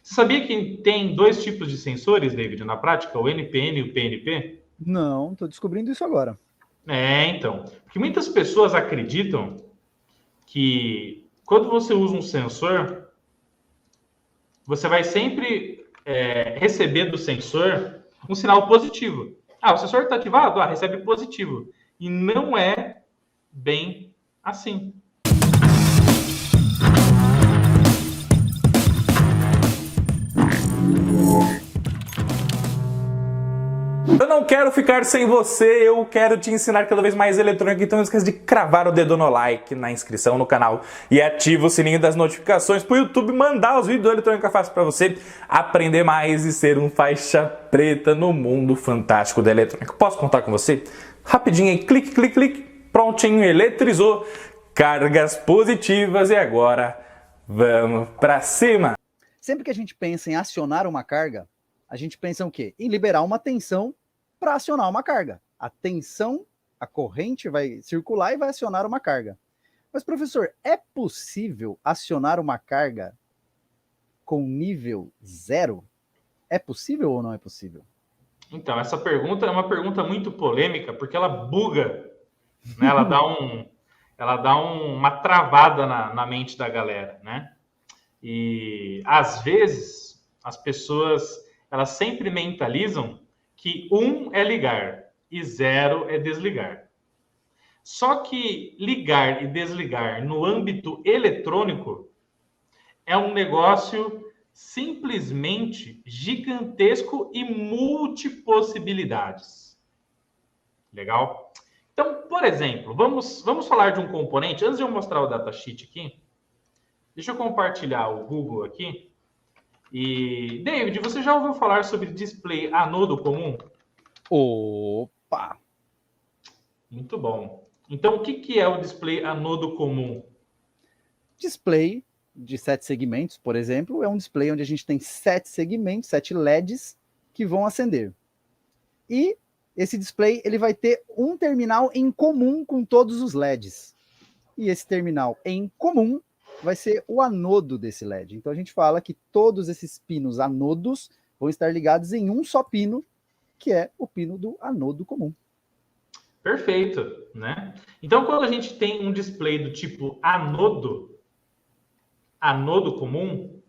Você sabia que tem dois tipos de sensores, David, na prática? O NPN e o PNP? Não, tô descobrindo isso agora. Então. Porque muitas pessoas acreditam que quando você usa um sensor, você vai sempre receber do sensor um sinal positivo. O sensor está ativado? Recebe positivo. E não é bem assim. Eu não quero ficar sem você, eu quero te ensinar cada vez mais eletrônica, então não esqueça de cravar o dedo no like, na inscrição no canal e ativa o sininho das notificações para o YouTube mandar os vídeos do Eletrônica Fácil para você aprender mais e ser um faixa preta no mundo fantástico da eletrônica. Posso contar com você? Rapidinho aí, clique, clique, clique, prontinho, eletrizou, cargas positivas e agora vamos para cima. Sempre que a gente pensa em acionar uma carga, a gente pensa em quê? Em liberar uma tensão para acionar uma carga. A tensão, a corrente vai circular e vai acionar uma carga. Mas, professor, é possível acionar uma carga com nível 0? É possível ou não é possível? Então, essa pergunta é uma pergunta muito polêmica, porque ela buga, né? Ela dá uma travada na mente da galera, né? E, às vezes, as pessoas, elas sempre mentalizam que 1 é ligar e 0 é desligar. Só que ligar e desligar no âmbito eletrônico é um negócio simplesmente gigantesco e multipossibilidades. Legal? Então, por exemplo, vamos falar de um componente. Antes de eu mostrar o datasheet aqui, deixa eu compartilhar o Google aqui. E, David, você já ouviu falar sobre display anodo comum? Opa! Muito bom. Então, o que é o display anodo comum? Display de 7 segmentos, por exemplo, é um display onde a gente tem 7 segmentos, 7 LEDs que vão acender. E esse display ele vai ter um terminal em comum com todos os LEDs. E esse terminal em comum vai ser o anodo desse LED. Então a gente fala que todos esses pinos anodos vão estar ligados em um só pino, que é o pino do anodo comum. Perfeito, né? Então, quando a gente tem um display do tipo anodo comum,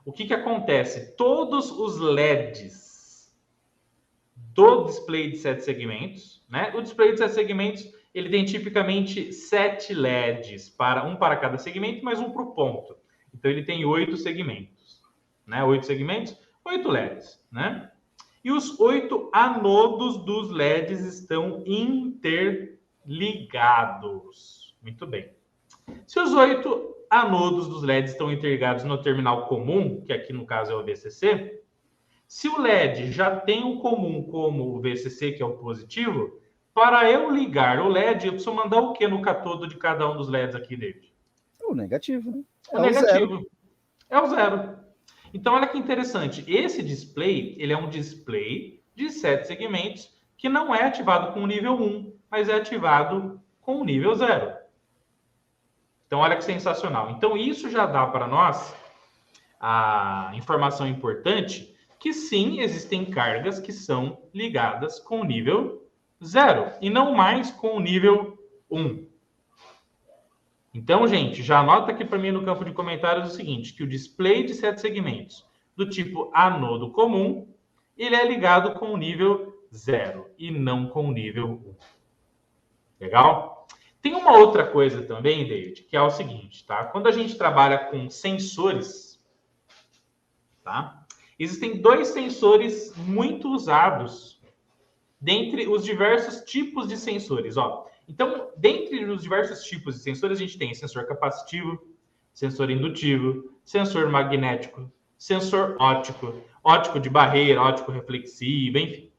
o que acontece? Todos os LEDs do display de 7 segmentos, né? O display de 7 segmentos, ele tem tipicamente 7 LEDs, um para cada segmento, mais um para o ponto. Então, ele tem 8 segmentos, né? 8 segmentos, 8 LEDs, né? E os 8 anodos dos LEDs estão interligados. Muito bem. Se os 8 anodos dos LEDs estão interligados no terminal comum, que aqui no caso é o VCC, se o LED já tem o comum como o VCC, que é o positivo, para eu ligar o LED, eu preciso mandar o que no catodo de cada um dos LEDs aqui, David? O negativo, né? O É o zero. negativo. É o zero. Então, olha que interessante. Esse display, ele é um display de 7 segmentos que não é ativado com o nível 1, mas é ativado com o nível 0. Então, olha que sensacional. Então, isso já dá para nós a informação importante que sim, existem cargas que são ligadas com o nível 0 e não mais com o nível 1. Então, gente, já anota aqui para mim no campo de comentários o seguinte, que o display de 7 segmentos do tipo anodo comum, ele é ligado com o nível 0 e não com o nível 1. Legal? Tem uma outra coisa também, David, que é o seguinte, tá? Quando a gente trabalha com sensores, tá? Existem dois sensores muito usados dentre os diversos tipos de sensores, ó. Então, dentre os diversos tipos de sensores, a gente tem sensor capacitivo, sensor indutivo, sensor magnético, sensor óptico, óptico de barreira, óptico reflexivo, enfim.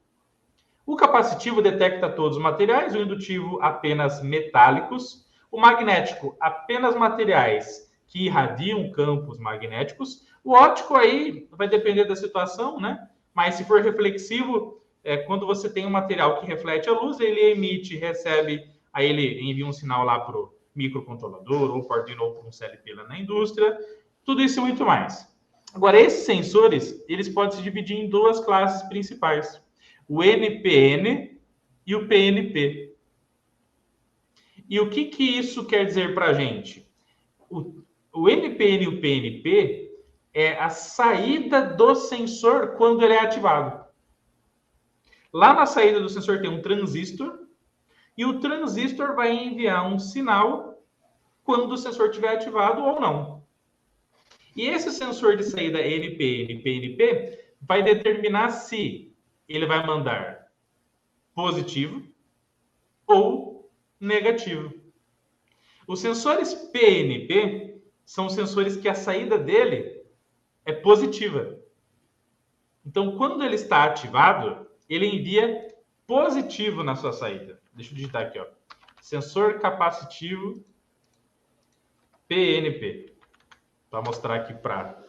O capacitivo detecta todos os materiais, o indutivo apenas metálicos, o magnético apenas materiais que irradiam campos magnéticos. O óptico aí vai depender da situação, né? Mas se for reflexivo, quando você tem um material que reflete a luz, ele emite, recebe, aí ele envia um sinal lá para o microcontrolador ou para o Arduino ou para um CLP lá na indústria. Tudo isso e muito mais. Agora, esses sensores, eles podem se dividir em duas classes principais. O NPN e o PNP. E o que isso quer dizer para a gente? O NPN e o PNP é a saída do sensor quando ele é ativado. Lá na saída do sensor tem um transistor, e o transistor vai enviar um sinal quando o sensor estiver ativado ou não. E esse sensor de saída NPN e PNP vai determinar se ele vai mandar positivo ou negativo. Os sensores PNP são sensores que a saída dele é positiva. Então, quando ele está ativado, ele envia positivo na sua saída. Deixa eu digitar aqui, ó. Sensor capacitivo PNP. Para mostrar aqui para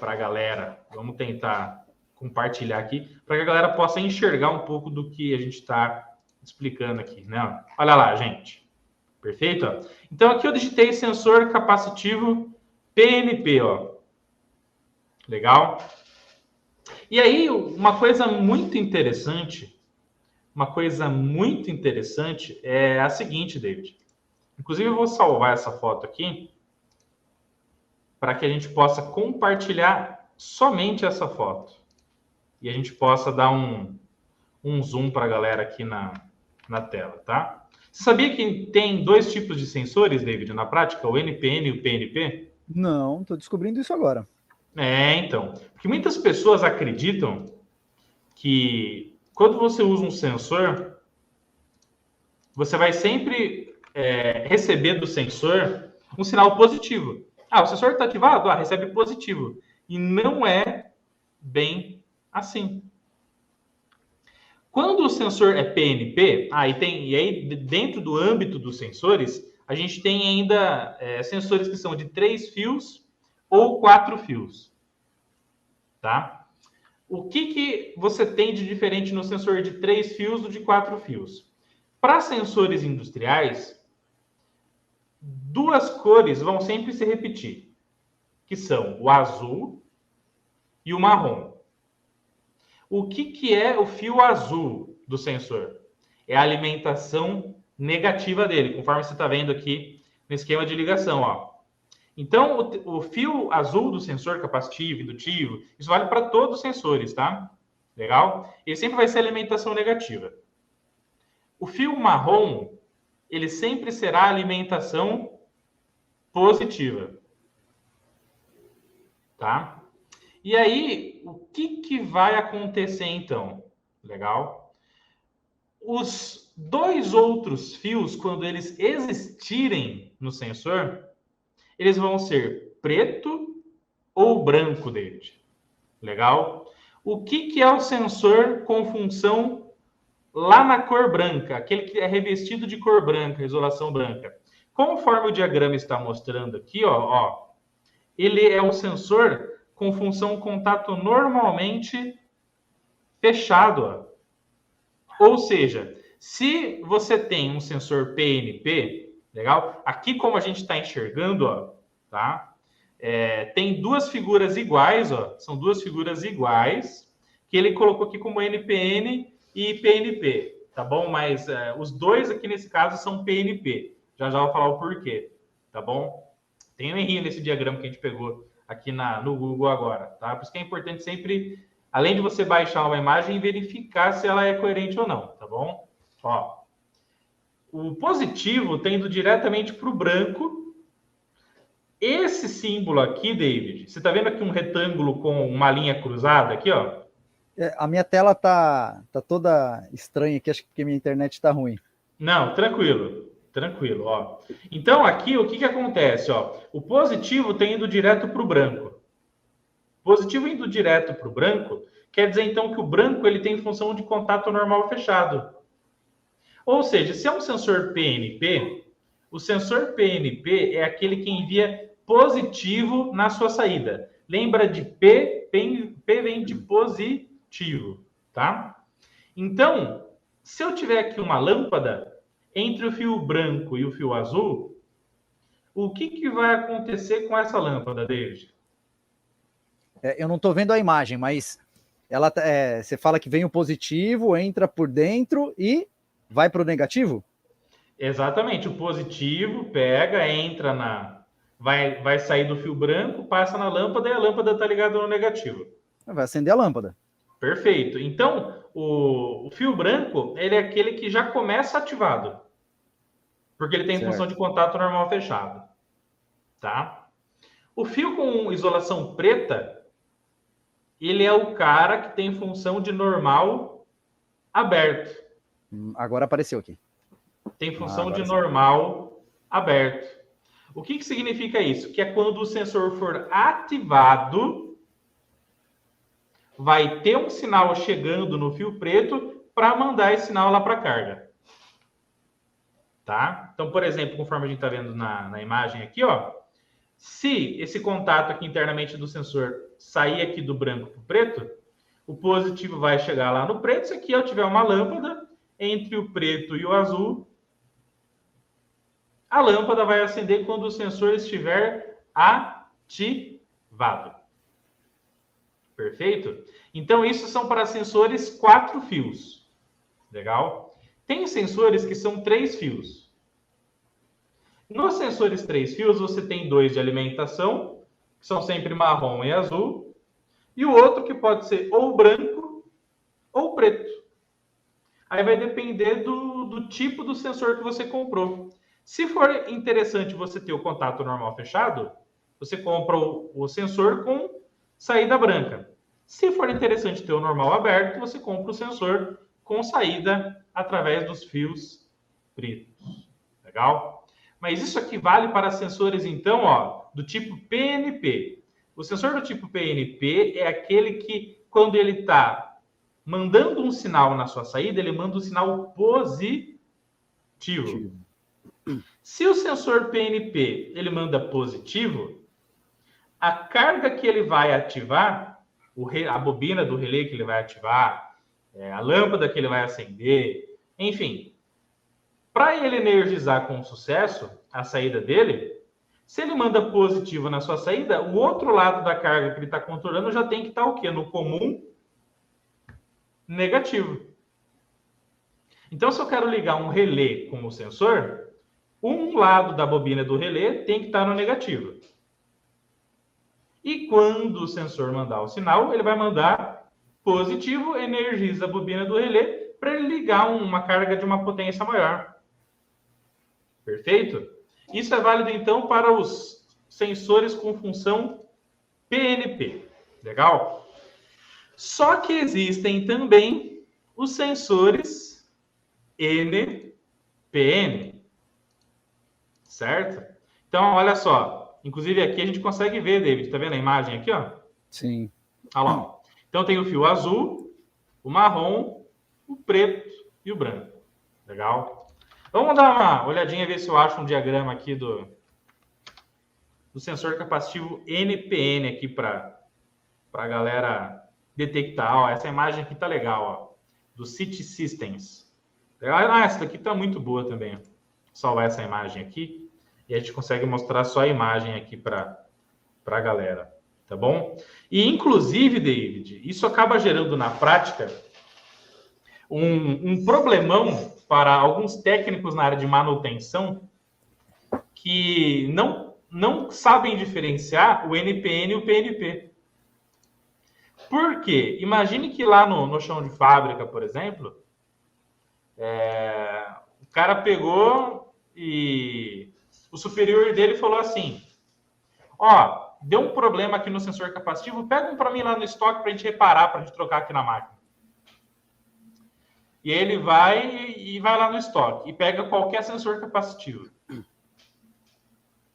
a galera. Vamos tentar compartilhar aqui para que a galera possa enxergar um pouco do que a gente está explicando aqui, né? Olha lá, gente. Perfeito? Ó. Então, aqui eu digitei sensor capacitivo PNP, ó. Legal? E aí, uma coisa muito interessante é a seguinte, David. Inclusive, eu vou salvar essa foto aqui para que a gente possa compartilhar somente essa foto. E a gente possa dar um zoom para a galera aqui na tela, tá? Você sabia que tem dois tipos de sensores, David, na prática? O NPN e o PNP? Não, estou descobrindo isso agora. Então. Porque muitas pessoas acreditam que quando você usa um sensor, você vai sempre receber do sensor um sinal positivo. O sensor está ativado? Recebe positivo. E não é bem assim. Quando o sensor é PNP, e aí dentro do âmbito dos sensores, a gente tem ainda sensores que são de 3 fios ou 4 fios. Tá? O que você tem de diferente no sensor de 3 fios do de 4 fios? Para sensores industriais, duas cores vão sempre se repetir, que são o azul e o marrom. O que é o fio azul do sensor? É a alimentação negativa dele, conforme você está vendo aqui no esquema de ligação. Ó. Então, o fio azul do sensor capacitivo, indutivo, isso vale para todos os sensores, tá? Legal? Ele sempre vai ser alimentação negativa. O fio marrom, ele sempre será alimentação positiva. Tá? E aí, o que vai acontecer então? Legal? Os dois outros fios, quando eles existirem no sensor, eles vão ser preto ou branco, David. Legal? O que é o sensor com função lá na cor branca? Aquele que é revestido de cor branca, isolação branca. Conforme o diagrama está mostrando aqui, ó, ele é um sensor com função contato normalmente fechado. Ó. Ou seja, se você tem um sensor PNP, legal? Aqui como a gente está enxergando, ó, tá? Tem duas figuras iguais, ó, são duas figuras iguais, que ele colocou aqui como NPN e PNP, tá bom? Mas os dois aqui nesse caso são PNP. Já vou falar o porquê, tá bom? Tem um errinho nesse diagrama que a gente pegou aqui no Google agora, tá? Por isso que é importante sempre, além de você baixar uma imagem, verificar se ela é coerente ou não, tá bom? Ó, o positivo tendo diretamente para o branco. Esse símbolo aqui, David, você está vendo aqui um retângulo com uma linha cruzada aqui, ó? A minha tela tá toda estranha aqui, acho que porque minha internet está ruim. Não, tranquilo. Tranquilo, ó. Então, aqui, o que acontece, ó? O positivo tem indo direto para o branco. Positivo indo direto para o branco, quer dizer, então, que o branco ele tem função de contato normal fechado. Ou seja, se é um sensor PNP, o sensor PNP é aquele que envia positivo na sua saída. Lembra de P? P vem de positivo, tá? Então, se eu tiver aqui uma lâmpada, entre o fio branco e o fio azul, o que vai acontecer com essa lâmpada, David? Eu não estou vendo a imagem, mas você fala que vem o positivo, entra por dentro e vai para o negativo? Exatamente, o positivo pega, entra vai sair do fio branco, passa na lâmpada e a lâmpada está ligada no negativo. Vai acender a lâmpada. Perfeito. Então, o fio branco, ele é aquele que já começa ativado, porque ele tem função de contato normal fechado, tá? O fio com isolação preta, ele é o cara que tem função de normal aberto. Agora apareceu aqui. Tem função de normal aberto. O que significa isso? Que é quando o sensor for ativado, vai ter um sinal chegando no fio preto para mandar esse sinal lá para a carga. Tá? Então, por exemplo, conforme a gente está vendo na imagem aqui, ó, se esse contato aqui internamente do sensor sair aqui do branco para o preto, o positivo vai chegar lá no preto. Se aqui eu tiver uma lâmpada, entre o preto e o azul, a lâmpada vai acender quando o sensor estiver ativado. Perfeito? Então, isso são para sensores 4 fios. Legal? Tem sensores que são 3 fios. Nos sensores 3 fios, você tem 2 de alimentação, que são sempre marrom e azul, e o outro que pode ser ou branco ou preto. Aí vai depender do tipo do sensor que você comprou. Se for interessante você ter o contato normal fechado, você compra o sensor com saída branca. Se for interessante ter o normal aberto, você compra o sensor com saída através dos fios pretos. Legal? Mas isso aqui vale para sensores, então, ó, do tipo PNP. O sensor do tipo PNP é aquele que, quando ele está mandando um sinal na sua saída, ele manda um sinal positivo. Se o sensor PNP ele manda positivo, a carga que ele vai ativar, a bobina do relé que ele vai ativar, a lâmpada que ele vai acender, enfim, para ele energizar com sucesso a saída dele, se ele manda positivo na sua saída, o outro lado da carga que ele está controlando já tem que estar o quê? No comum negativo. Então, se eu quero ligar um relé com o sensor, um lado da bobina do relé tem que estar no negativo. E quando o sensor mandar o sinal, ele vai mandar positivo, energiza a bobina do relé para ele ligar uma carga de uma potência maior. Perfeito? Isso é válido, então, para os sensores com função PNP. Legal? Só que existem também os sensores NPN. Certo? Então, olha só. Inclusive, aqui a gente consegue ver, David. Tá vendo a imagem aqui, ó? Sim. Olha lá. Então, tem o fio azul, o marrom, o preto e o branco. Legal? Vamos dar uma olhadinha, ver se eu acho um diagrama aqui do sensor capacitivo NPN aqui para a galera detectar. Ó, essa imagem aqui tá legal, ó, do City Systems. Ah, essa daqui tá muito boa também. Vou salvar essa imagem aqui e a gente consegue mostrar só a imagem aqui para a galera, tá bom? E, inclusive, David, isso acaba gerando na prática um problemão para alguns técnicos na área de manutenção que não sabem diferenciar o NPN e o PNP. Por quê? Imagine que lá no chão de fábrica, por exemplo, o cara pegou e o superior dele falou assim: ó, deu um problema aqui no sensor capacitivo, pega um para mim lá no estoque para a gente reparar, para a gente trocar aqui na máquina. E ele vai lá no estoque e pega qualquer sensor capacitivo.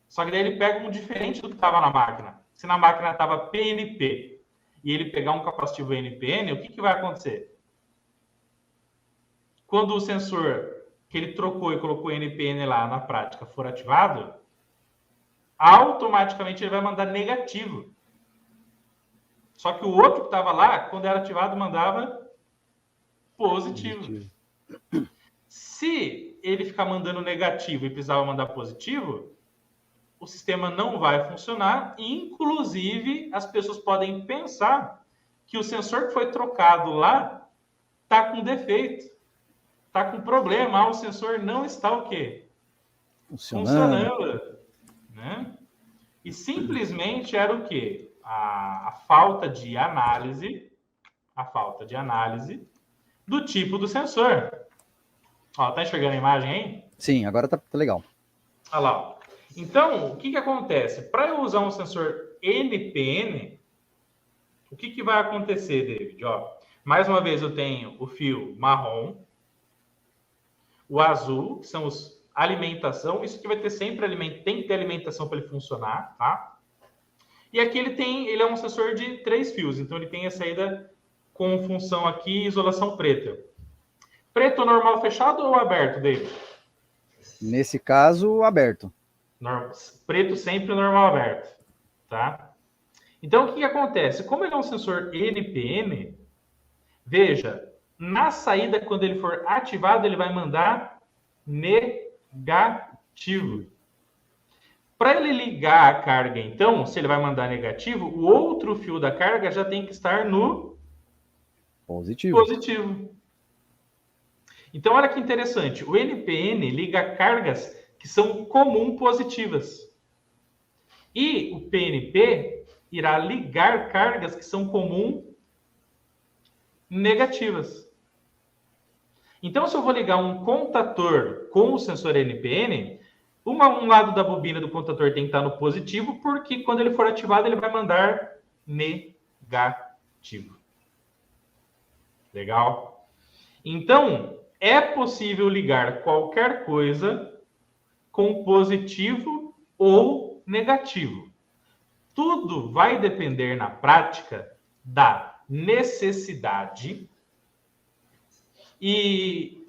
Só que daí ele pega um diferente do que estava na máquina. Se na máquina estava PNP e ele pegar um capacitivo NPN, o que vai acontecer? Quando o sensor que ele trocou e colocou NPN lá na prática for ativado, automaticamente ele vai mandar negativo. Só que o outro que estava lá, quando era ativado, mandava positivo. Se ele ficar mandando negativo e precisava mandar positivo, o sistema não vai funcionar. Inclusive, as pessoas podem pensar que o sensor que foi trocado lá está com defeito, está com problema. O sensor não está o quê? Funcionando, né? E simplesmente era o quê? A falta de análise do tipo do sensor. Ó, tá enxergando a imagem aí? Sim, agora tá legal. Olha lá. Ó. Então, o que acontece? Para eu usar um sensor NPN, o que vai acontecer, David? Ó, mais uma vez eu tenho o fio marrom, o azul, que são os alimentação. Isso aqui vai ter sempre tem que ter alimentação para ele funcionar, tá? E aqui ele é um sensor de 3 fios, então ele tem a saída com função aqui, isolação preta. Preto normal fechado ou aberto, David? Nesse caso, aberto. Preto sempre normal aberto, tá? Então, o que acontece? Como ele é um sensor NPN, veja, na saída, quando ele for ativado, ele vai mandar negativo. Para ele ligar a carga, então, se ele vai mandar negativo, o outro fio da carga já tem que estar no positivo. Então, olha que interessante. O NPN liga cargas que são comum positivas. E o PNP irá ligar cargas que são comum negativas. Então, se eu vou ligar um contator com o sensor NPN, um lado da bobina do contator tem que estar no positivo, porque quando ele for ativado, ele vai mandar negativo. Legal? Então, é possível ligar qualquer coisa com positivo ou negativo. Tudo vai depender, na prática, da necessidade e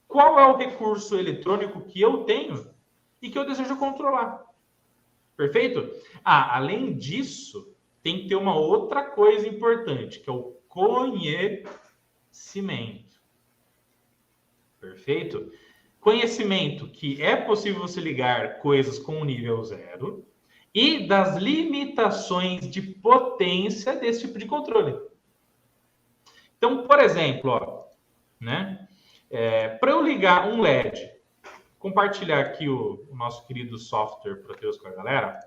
qual é o recurso eletrônico que eu tenho e que eu desejo controlar. Perfeito? Além disso, tem que ter uma outra coisa importante, que é o conhecimento. Perfeito? Conhecimento que é possível você ligar coisas com nível 0 e das limitações de potência desse tipo de controle. Então, por exemplo, ó, né? Para eu ligar um LED, compartilhar aqui o nosso querido software Proteus com a galera.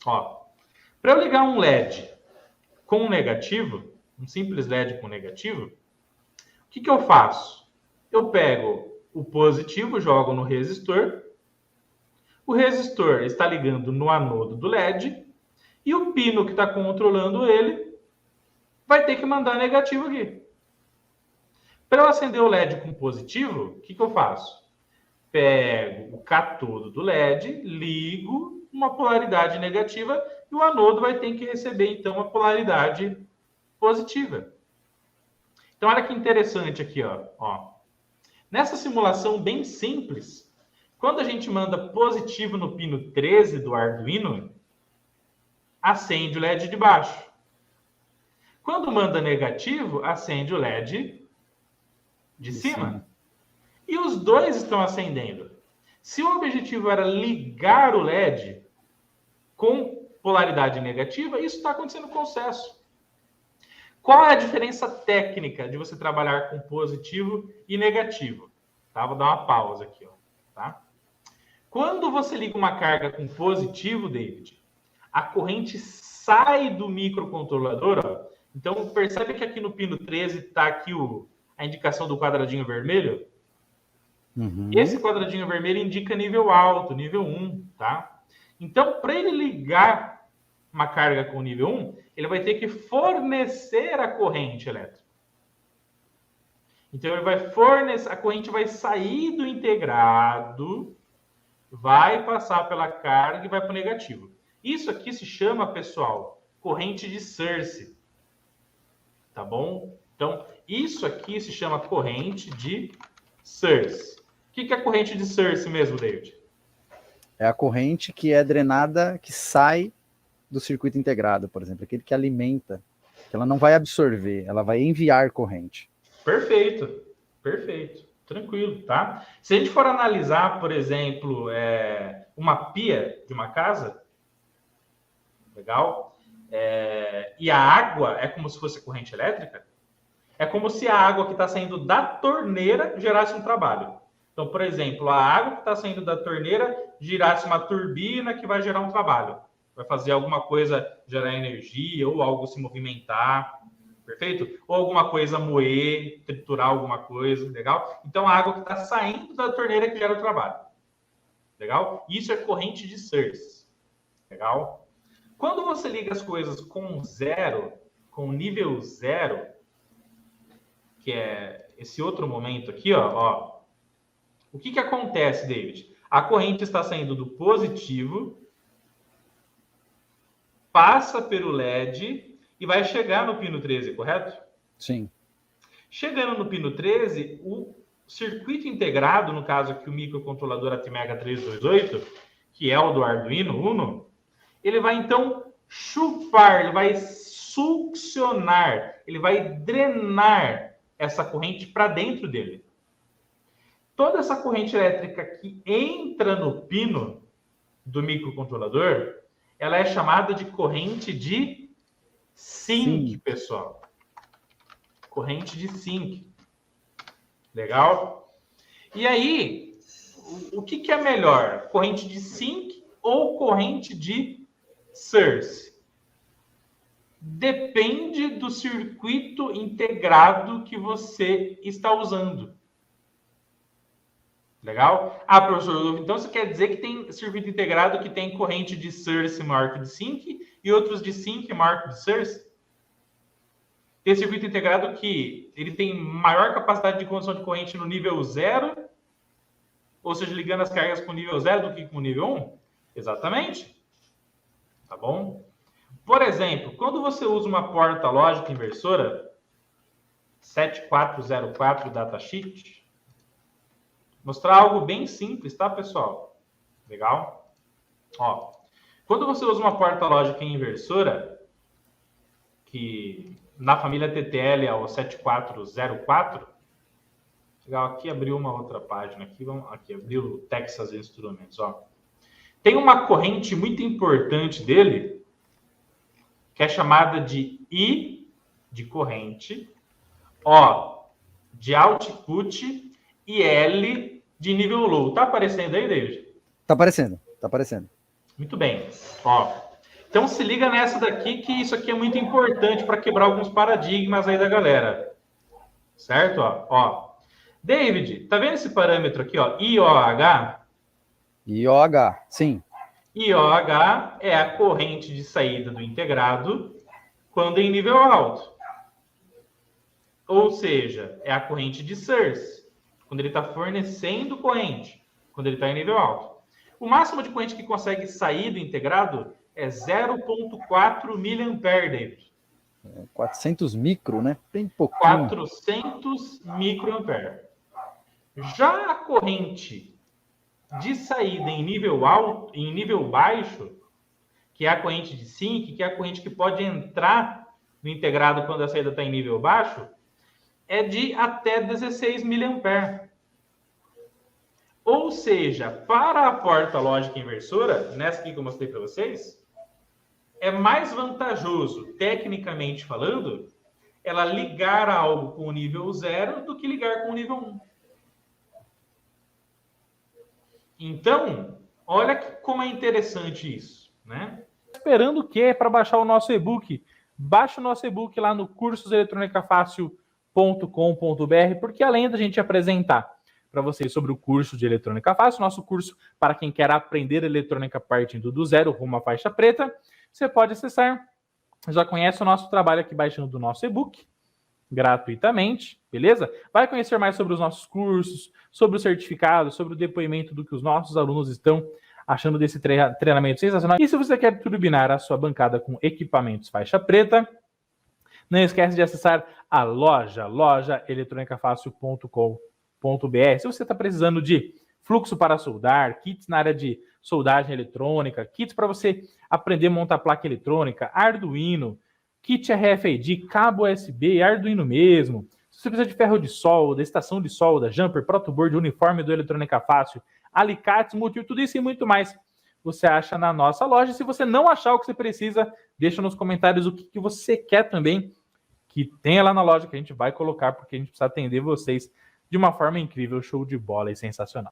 Ó, para eu ligar um LED com negativo, um simples LED com negativo, o que eu faço? Eu pego o positivo, jogo no resistor. O resistor está ligando no anodo do LED e o pino que está controlando ele vai ter que mandar negativo aqui. Para eu acender o LED com positivo, o que eu faço? Pego o catodo do LED, ligo uma polaridade negativa e o anodo vai ter que receber, então, uma polaridade positiva. Então, olha que interessante aqui, ó. Nessa simulação bem simples, quando a gente manda positivo no pino 13 do Arduino, acende o LED de baixo. Quando manda negativo, acende o LED de cima. E os dois estão acendendo. Se o objetivo era ligar o LED com polaridade negativa, isso está acontecendo com o acesso. Qual é a diferença técnica de você trabalhar com positivo e negativo? Tá? Vou dar uma pausa aqui. Ó, tá? Quando você liga uma carga com positivo, David, a corrente sai do microcontrolador. Ó. Então, percebe que aqui no pino 13 está aqui a indicação do quadradinho vermelho? Uhum. Esse quadradinho vermelho indica nível alto, nível 1, tá? Então, para ele ligar uma carga com nível 1, ele vai ter que fornecer a corrente elétrica. Então, ele vai fornecer, a corrente vai sair do integrado, vai passar pela carga e vai para o negativo. Isso aqui se chama, pessoal, corrente de Circe. Tá bom? Então, isso aqui se chama corrente de Circe. O que é a corrente de Circe mesmo, David? É a corrente que é drenada, que sai do circuito integrado, por exemplo, aquele que alimenta, que ela não vai absorver, ela vai enviar corrente. Perfeito. Tranquilo, tá? Se a gente for analisar, por exemplo, uma pia de uma casa, legal? E a água é como se fosse corrente elétrica, é como se a água que está saindo da torneira gerasse um trabalho. Então, por exemplo, a água que está saindo da torneira girasse uma turbina que vai gerar um trabalho. Vai fazer alguma coisa, gerar energia ou algo se movimentar, perfeito? Ou alguma coisa moer, triturar alguma coisa, legal? Então, a água que está saindo da torneira que gera o trabalho. Legal? Isso é corrente de Searcy. Legal? Quando você liga as coisas com zero, com nível zero, que é esse outro momento aqui, ó, o que acontece, David? A corrente está saindo do positivo, passa pelo LED e vai chegar no pino 13, correto? Sim. Chegando no pino 13, o circuito integrado, no caso aqui o microcontrolador Atmega 328, que é o do Arduino Uno, ele vai então chupar, ele vai succionar, ele vai drenar essa corrente para dentro dele. Toda essa corrente elétrica que entra no pino do microcontrolador, ela é chamada de corrente de sync, pessoal. Corrente de sync. Legal? E aí, o que é melhor? Corrente de sync ou corrente de Searcy? Depende do circuito integrado que você está usando. Legal? Ah, professor, então você quer dizer que tem circuito integrado que tem corrente de Searcy maior que de sync e outros de sync maior que de Searcy? Tem circuito integrado que ele tem maior capacidade de condução de corrente no nível 0, ou seja, ligando as cargas com nível 0 do que com nível 1? Exatamente. Tá bom? Por exemplo, quando você usa uma porta lógica inversora, 7404 datasheet, mostrar algo bem simples, tá, pessoal? Legal? Ó, quando você usa uma porta lógica inversora, que na família TTL é o 7404, legal, aqui abriu uma outra página, aqui abriu o Texas Instruments, ó. Tem uma corrente muito importante dele, que é chamada de I de corrente, O de output e L de nível low. Tá aparecendo aí, David? Tá aparecendo, tá aparecendo. Muito bem. Ó, então se liga nessa daqui, que isso aqui é muito importante para quebrar alguns paradigmas aí da galera. Certo? Ó. David, tá vendo esse parâmetro aqui, ó? IOH? IOH, sim. IOH é a corrente de saída do integrado quando em nível alto. Ou seja, é a corrente de Searcy, quando ele está fornecendo corrente, quando ele está em nível alto. O máximo de corrente que consegue sair do integrado é 0,4 mA, David. 400 micro, né? Bem pouquinho. 400 microampere. Já a corrente de saída em nível alto, em nível baixo, que é a corrente de sync, que é a corrente que pode entrar no integrado quando a saída está em nível baixo, é de até 16 mA. Ou seja, para a porta lógica inversora, nessa aqui que eu mostrei para vocês, é mais vantajoso, tecnicamente falando, ela ligar algo com o nível 0 do que ligar com o nível 1. Então, olha como é interessante isso, né? Esperando o quê? Para baixar o nosso e-book. Baixe o nosso e-book lá no cursoseletronicafácil.com.br, porque além da gente apresentar para vocês sobre o curso de Eletrônica Fácil, nosso curso para quem quer aprender eletrônica partindo do zero rumo à faixa preta, você pode acessar. Já conhece o nosso trabalho aqui baixando do nosso e-book gratuitamente, beleza? Vai conhecer mais sobre os nossos cursos, sobre o certificado, sobre o depoimento do que os nossos alunos estão achando desse treinamento sensacional. E se você quer turbinar a sua bancada com equipamentos faixa preta, não esquece de acessar a loja eletronicafácil.com.br. Se você está precisando de fluxo para soldar, kits na área de soldagem eletrônica, kits para você aprender a montar placa eletrônica, Arduino, kit RFID, cabo USB, Arduino mesmo. Se você precisa de ferro de solda, estação de solda, jumper, protoboard, uniforme do Eletrônica Fácil, alicates, multi, tudo isso e muito mais, você acha na nossa loja. Se você não achar o que você precisa, deixa nos comentários o que você quer também que tenha lá na loja, que a gente vai colocar, porque a gente precisa atender vocês de uma forma incrível, show de bola e sensacional.